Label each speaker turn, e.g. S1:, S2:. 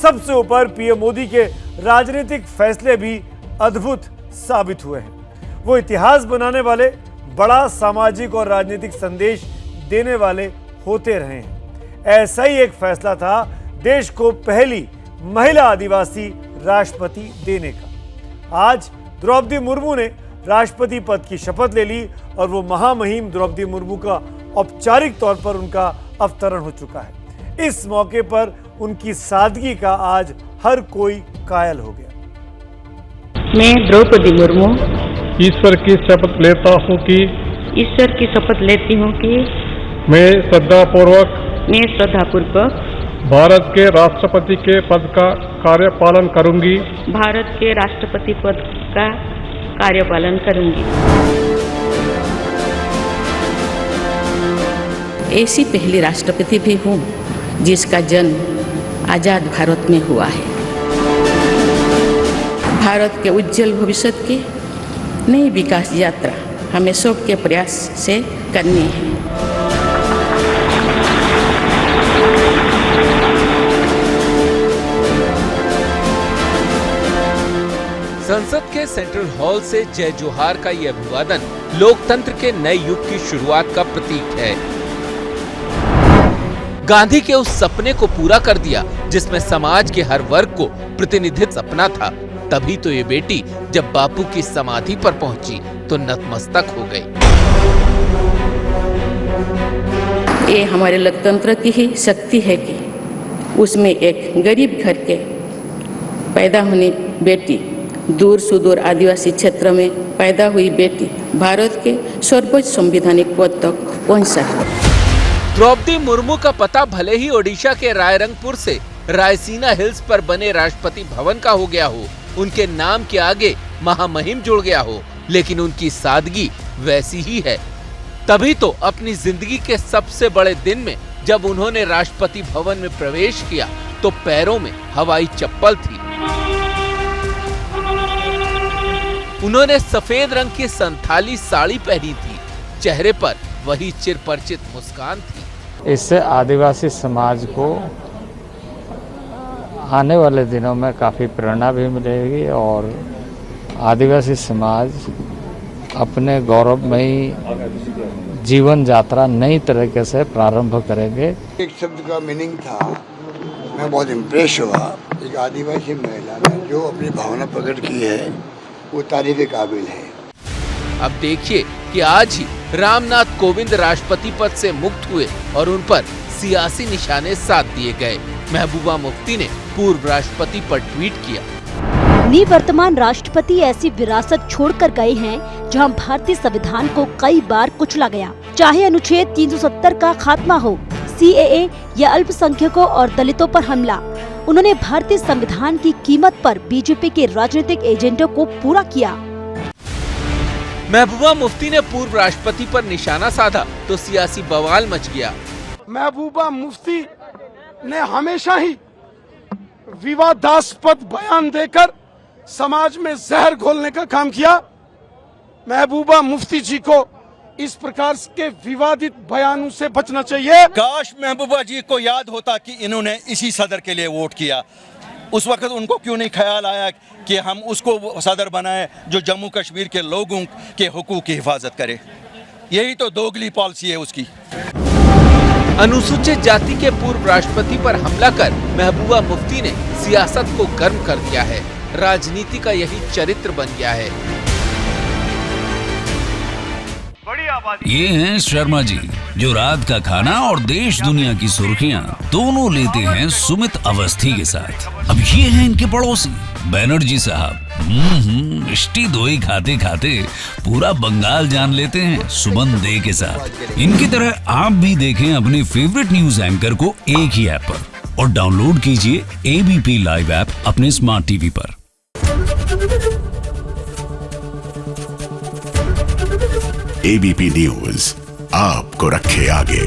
S1: सबसे ऊपर पीएम मोदी के राजनीतिक फैसले भी अद्भुत साबित हुए हैं। वो इतिहास बनाने वाले, बड़ा सामाजिक और राजनीतिक संदेश देने वाले होते रहे हैं। ऐसा ही एक फैसला था देश को पहली महिला आदिवासी राष्ट्रपति देने का। आज द्रौपदी मुर्मू ने राष्ट्रपति पद की शपथ ले ली और वो महामहिम द्रौपदी मुर्मू का औपचारिक तौर पर उनका अवतरण हो चुका है। इस मौके पर उनकी सादगी का आज हर कोई कायल हो गया।
S2: मैं द्रौपदी मुर्मू
S3: ईश्वर की शपथ लेता हूँ कि मैं श्रद्धापूर्वक भारत के राष्ट्रपति के पद का कार्यपालन करूंगी।
S2: ऐसी पहली राष्ट्रपति भी हूँ जिसका जन्म आजाद भारत में हुआ है। भारत के उज्जवल भविष्य की नई विकास यात्रा हमें सबके प्रयास से करनी है।
S4: संसद के सेंट्रल हॉल से जय जोहार का ये अभिवादन लोकतंत्र के नए युग की शुरुआत का प्रतीक है। गांधी के उस सपने को पूरा कर दिया जिसमें समाज के हर वर्ग को प्रतिनिधित्व सपना था। तभी तो ये बेटी जब बापू की समाधि पर पहुंची तो नतमस्तक हो गई।
S2: ये हमारे लोकतंत्र की ही शक्ति है कि उसमें एक गरीब घर के पैदा होने बेटी, दूर सुदूर आदिवासी क्षेत्र में पैदा हुई बेटी भारत के सर्वोच्च संवैधानिक पद तक पहुंच सके।
S4: द्रौपदी मुर्मू का पता भले ही ओडिशा के रायरंगपुर से रायसीना हिल्स पर बने राष्ट्रपति भवन का हो गया हो, उनके नाम के आगे महामहिम जुड़ गया हो, लेकिन उनकी सादगी वैसी ही है। तभी तो अपनी जिंदगी के सबसे बड़े दिन में जब उन्होंने राष्ट्रपति भवन में प्रवेश किया तो पैरों में हवाई चप्पल थी। उन्होंने सफेद रंग की संथाली साड़ी पहनी थी, चेहरे पर वही चिरपरिचित मुस्कान थी।
S5: इससे आदिवासी समाज को आने वाले दिनों में काफ़ी प्रेरणा भी मिलेगी और आदिवासी समाज अपने गौरवमयी जीवन यात्रा नई तरीके से प्रारंभ करेंगे।
S6: एक शब्द का मीनिंग था, मैं बहुत इम्प्रेस हुआ। एक आदिवासी महिला ने जो अपनी भावना प्रकट की है वो तारीफ के काबिल है।
S4: अब देखिए कि आज ही रामनाथ कोविंद राष्ट्रपति पद से मुक्त हुए और उन पर सियासी निशाने साध दिए गए। महबूबा मुफ्ती ने पूर्व राष्ट्रपति पर ट्वीट किया,
S7: निवर्तमान राष्ट्रपति ऐसी विरासत छोड़कर गए हैं जहां भारतीय संविधान को कई बार कुचला गया, चाहे अनुच्छेद 370 का खात्मा हो, CAA या अल्पसंख्यकों और दलितों पर हमला। उन्होंने भारतीय संविधान की कीमत पर बीजेपी के राजनीतिक एजेंडों को पूरा किया।
S4: महबूबा मुफ्ती ने पूर्व राष्ट्रपति पर निशाना साधा तो सियासी बवाल मच गया।
S8: महबूबा मुफ्ती ने हमेशा ही विवादास्पद बयान देकर समाज में जहर घोलने का काम किया। महबूबा मुफ्ती जी को इस प्रकार के विवादित बयानों से बचना चाहिए।
S9: काश महबूबा जी को याद होता कि इन्होंने इसी सदर के लिए वोट किया। उस वक्त उनको क्यों नहीं ख्याल आया कि हम उसको सदर बनाएं जो जम्मू कश्मीर के लोगों के हुकूक की हिफाजत करे। यही तो दोगली पॉलिसी है उसकी।
S4: अनुसूचित जाति के पूर्व राष्ट्रपति पर हमला कर महबूबा मुफ्ती ने सियासत को गर्म कर दिया है। राजनीति का यही चरित्र बन गया है।
S10: ये हैं शर्मा जी, जो रात का खाना और देश दुनिया की सुर्खियां दोनों लेते हैं सुमित अवस्थी के साथ। अब ये हैं इनके पड़ोसी बनर्जी साहब। मिष्टी दोई खाते खाते पूरा बंगाल जान लेते हैं सुमन दे के साथ। इनकी तरह आप भी देखें अपने फेवरेट न्यूज एंकर को एक ही ऐप पर और डाउनलोड कीजिए ABP लाइव ऐप अपने स्मार्ट टीवी पर।
S11: ABP न्यूज आपको रखे आगे।